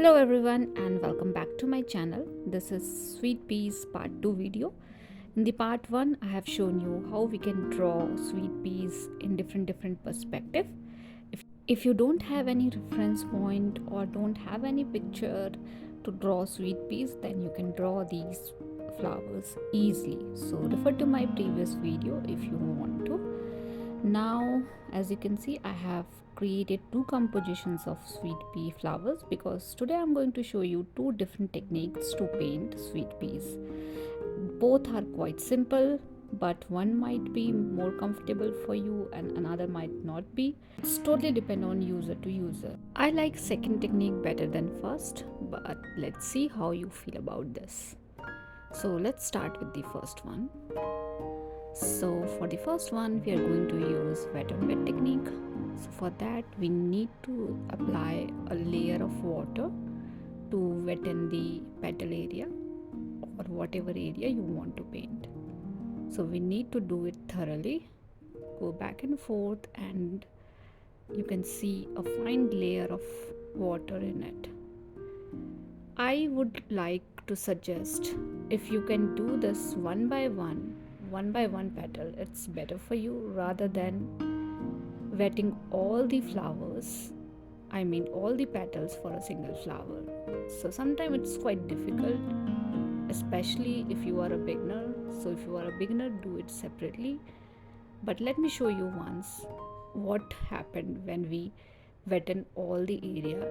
Hello everyone and welcome back to my channel. This is Sweet Peas part 2 video. In the part 1 I have shown you how we can draw sweet peas in different perspective. If you don't have any reference point or don't have any picture to draw sweet peas, then you can draw these flowers easily. So refer to my previous video if you want to. Now as you can see, I have created two compositions of sweet pea flowers because today I'm going to show you two different techniques to paint sweet peas. Both are quite simple, but one might be more comfortable for you and another might not be. It's totally depend on user to user. I like second technique better than first, but let's see how you feel about this. So let's start with the first one. So for the first one we are going to use wet on wet technique. So for that we need to apply a layer of water to wetten the petal area or whatever area you want to paint. So we need to do it thoroughly, go back and forth, and you can see a fine layer of water in it. I would like to suggest, if you can do this one by one petal, it's better for you rather than wetting all the flowers, all the petals for a single flower. So sometimes it's quite difficult, especially if you are a beginner. So if you are a beginner, do it separately. But let me show you once what happened when we wetten all the area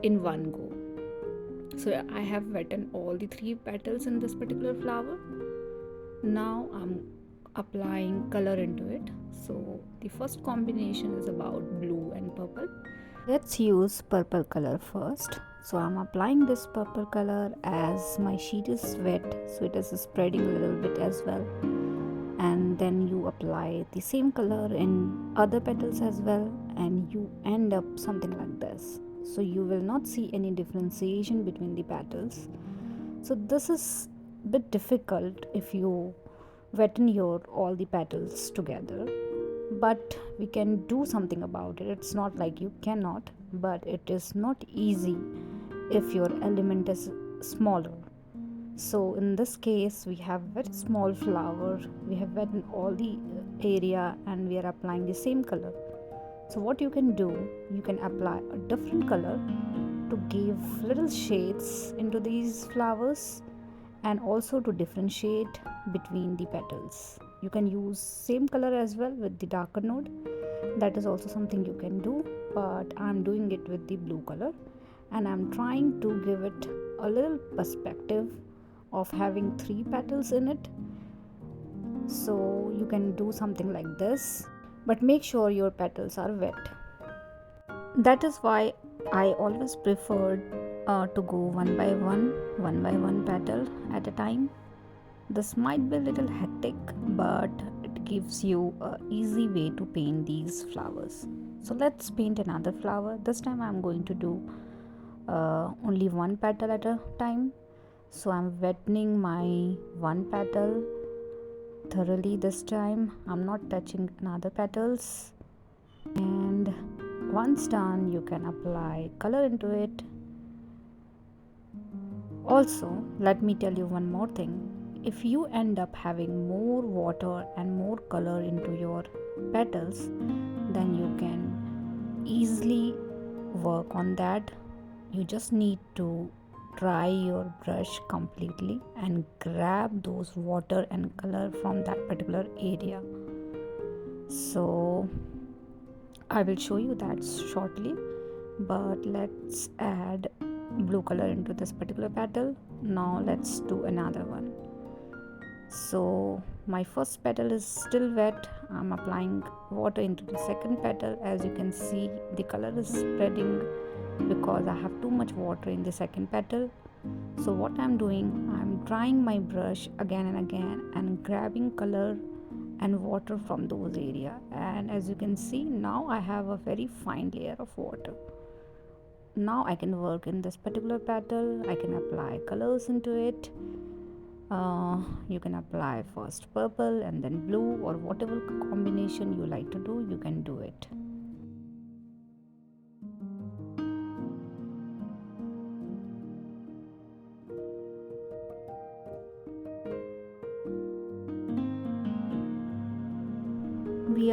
in one go. So I have wetted all the three petals in this particular flower. Now I'm applying color into it. So the first combination is about blue and purple. Let's use purple color first. So I'm applying this purple color as my sheet is wet, so it is spreading a little bit as well. And then you apply the same color in other petals as well, and you end up something like this. So you will not see any differentiation between the petals. So this is a bit difficult if you wetten all the petals together, but we can do something about it. It's not like you cannot, but it is not easy if your element is smaller. So in this case we have very small flower, we have wetted all the area and we are applying the same color. So what you can do, you can apply a different color to give little shades into these flowers and also to differentiate between the petals. You can use same color as well with the darker node. That is also something you can do, but I'm doing it with the blue color and I'm trying to give it a little perspective of having three petals in it. So you can do something like this, but make sure your petals are wet. That is why I always preferred to go one by one petal at a time. This might be a little hectic, but it gives you an easy way to paint these flowers. So let's paint another flower. This time I'm going to do only one petal at a time. So I'm wetting my one petal thoroughly this time. I'm not touching another petals, and once done you can apply color into it. Also, let me tell you one more thing. If you end up having more water and more color into your petals, then you can easily work on that. You just need to dry your brush completely and grab those water and color from that particular area. So I will show you that shortly, but let's add blue color into this particular petal. Now let's do another one. So my first petal is still wet. I'm applying water into the second petal. As you can see, the color is spreading because I have too much water in the second petal. So what I'm doing, I'm drying my brush again and again and grabbing color and water from those areas. And as you can see, now I have a very fine layer of water. Now I can work in this particular petal. I can apply colors into it. You can apply first purple and then blue, or whatever combination you like to do, you can. can do it.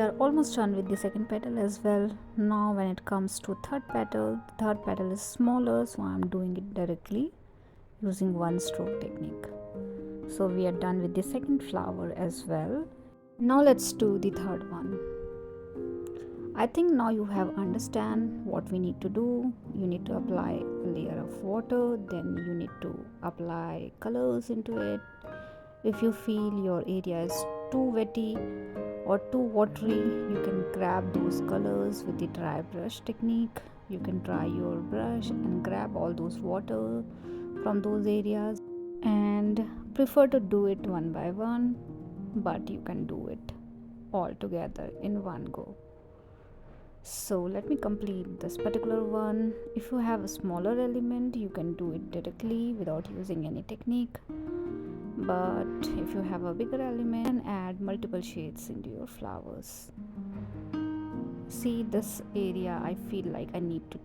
are almost done with the second petal as well. Now when it comes to third petal, the third petal is smaller, so I'm doing it directly using one stroke technique. So we are done with the second flower as well. Now let's do the third one. I think now you have understand what we need to do. You need to apply a layer of water, then you need to apply colors into it. If you feel your area is too wetty or too watery, you can grab those colors with the dry brush technique. You can dry your brush and grab all those water from those areas, and prefer to do it one by one, but you can do it all together in one go. So let me complete this particular one. If you have a smaller element, you can do it directly without using any technique, but if you have a bigger element, you can add multiple shades into your flowers. See, this area I feel like I need to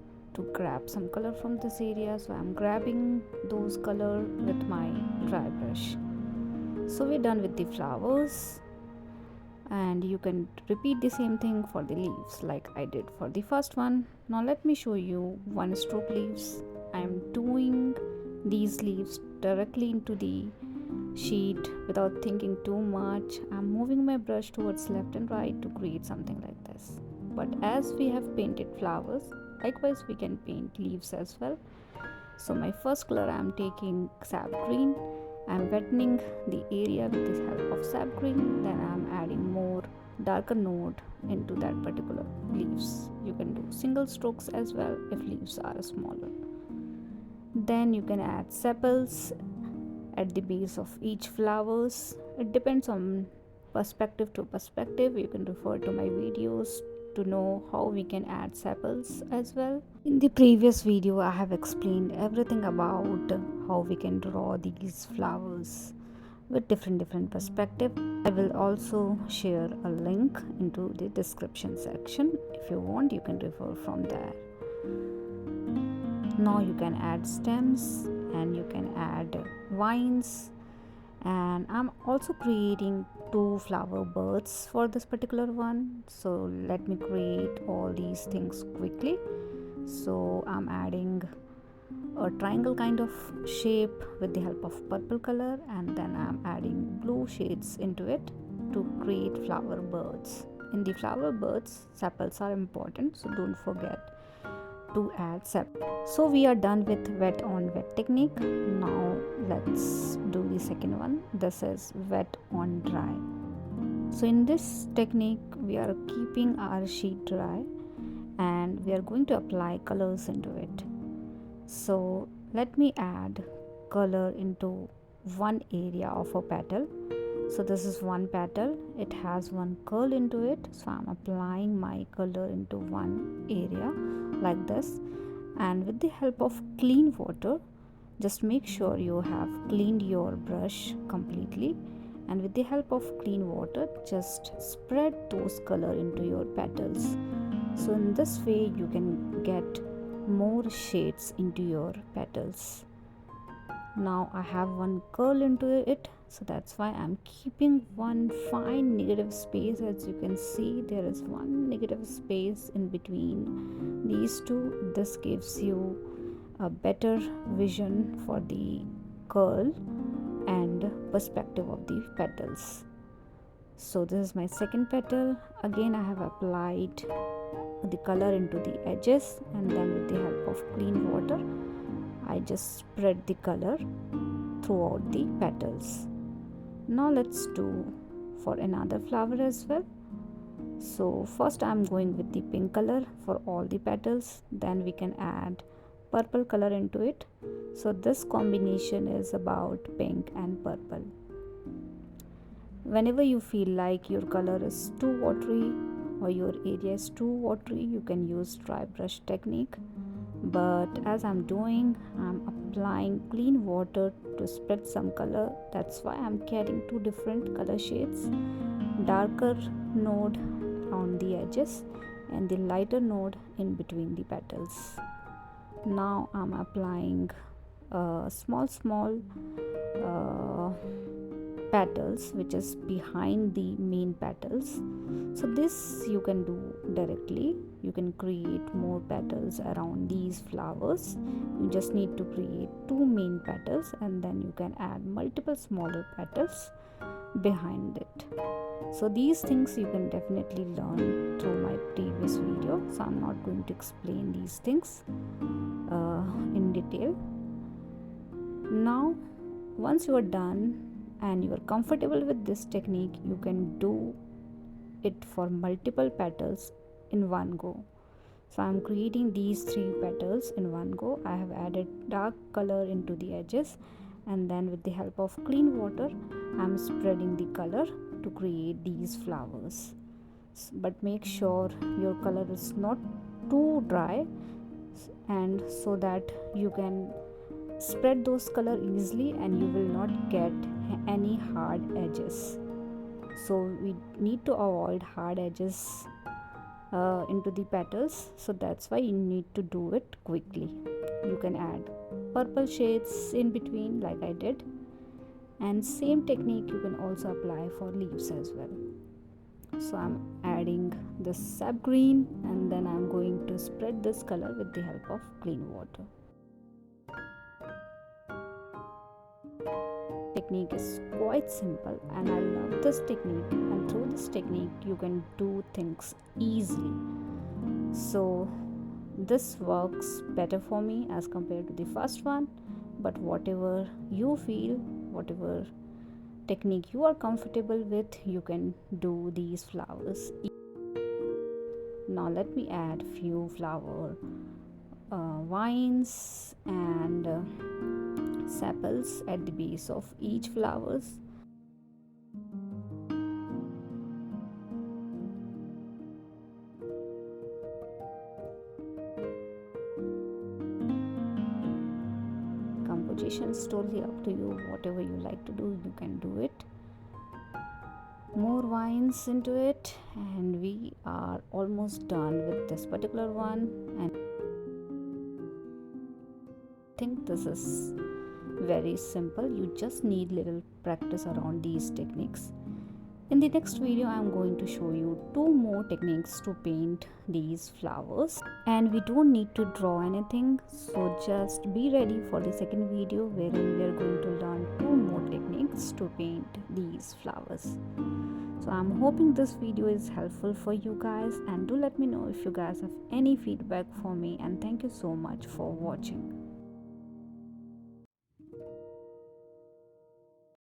grab some color from this area, so I'm grabbing those color with my dry brush. So we're done with the flowers, and you can repeat the same thing for the leaves like I did for the first one. Now let me show you one stroke leaves. I'm doing these leaves directly into the sheet without thinking too much. I'm moving my brush towards left and right to create something like this. But as we have painted flowers, likewise we can paint leaves as well. So my first color, I'm taking sap green. I'm wettening the area with the help of sap green. Then I'm adding more darker node into that particular leaves. You can do single strokes as well if leaves are smaller. Then you can add sepals at the base of each flowers. It depends on perspective to perspective. You can refer to my videos to know how we can add sepals as well. In the previous video, I have explained everything about how we can draw these flowers with different perspective. I will also share a link into the description section. If you want, you can refer from there. Now you can add stems and you can add vines, and I'm also creating 2 flower buds for this particular one. So let me create all these things quickly. So I'm adding a triangle kind of shape with the help of purple color, and then I'm adding blue shades into it to create flower buds. In the flower buds, sepals are important, so don't forget to add sepal. So we are done with wet on wet technique. Now let's do the second one. This is wet on dry. So in this technique, we are keeping our sheet dry and we are going to apply colors into it. So let me add color into one area of a petal. So this is one petal, it has one curl into it, so I'm applying my color into one area like this. And with the help of clean water, just make sure you have cleaned your brush completely, and with the help of clean water, just spread those color into your petals. So in this way you can get more shades into your petals. Now I have one curl into it, so that's why I'm keeping one fine negative space. As you can see, there is one negative space in between these two. This gives you a better vision for the curl and perspective of the petals. So this is my second petal. Again I have applied the color into the edges, and then with the help of clean water I just spread the color throughout the petals. Now let's do for another flower as well. So first I'm going with the pink color for all the petals, then we can add purple color into it. So this combination is about pink and purple. Whenever you feel like your color is too watery or your area is too watery, you can use dry brush technique. But as I'm doing, I'm applying clean water to spread some color. That's why I'm carrying 2 different color shades, darker node on the edges and the lighter node in between the petals. Now I'm applying small petals which is behind the main petals. So this you can do directly. You can create more petals around these flowers. You just need to create 2 main petals and then you can add multiple smaller petals behind it. So these things you can definitely learn through my previous video, so I'm not going to explain these things in detail. Now once you are done and you are comfortable with this technique, you can do it for multiple petals in one go. So I'm creating these 3 petals in one go. I have added dark color into the edges, and then with the help of clean water I'm spreading the color to create these flowers. But make sure your color is not too dry, and so that you can spread those color easily and you will not get any hard edges. So we need to avoid hard edges into the petals, so that's why you need to do it quickly. You can add purple shades in between like I did, and same technique you can also apply for leaves as well. So I'm adding this sap green and then I'm going to spread this color with the help of clean water. Technique is quite simple and I love this technique, and through this technique you can do things easily. So this works better for me as compared to the first one, but whatever you feel, whatever technique you are comfortable with, you can do these flowers. Now let me add few flower vines and sepals at the base of each flowers. Composition is totally up to you. Whatever you like to do, you can do it. More vines into it, and we are almost done with this particular one. And I think this is very simple. You just need little practice around these techniques. In the next video I am going to show you 2 more techniques to paint these flowers, and we don't need to draw anything, so just be ready for the second video wherein we are going to learn 2 more techniques to paint these flowers. So I'm hoping this video is helpful for you guys, and do let me know if you guys have any feedback for me, and thank you so much for watching.